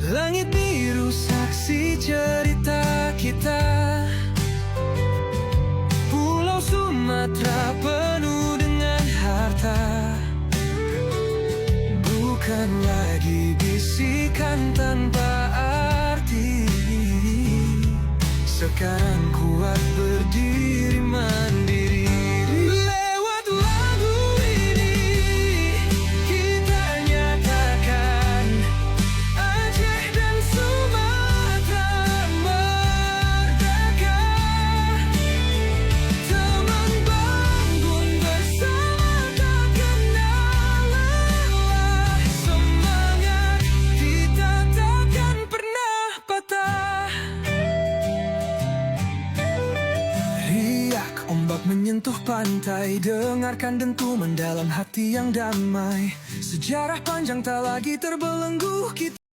Langit biru saksi cerita kita, Pulau Sumatera penuh dengan harta. Bukan lagi bisikan tanpa arti, sekarang kuat berdiri mandiri. Lewat lagu ini kita nyatakan Aceh dan Sumatera merdeka. Teman bangun bersama tak kenal lelah. Semangat kita takkan pernah patah. Riak ombak menyentuh pantai, dengarkan dentuman dalam hati yang damai. Sejarah panjang tak lagi terbelenggu kita.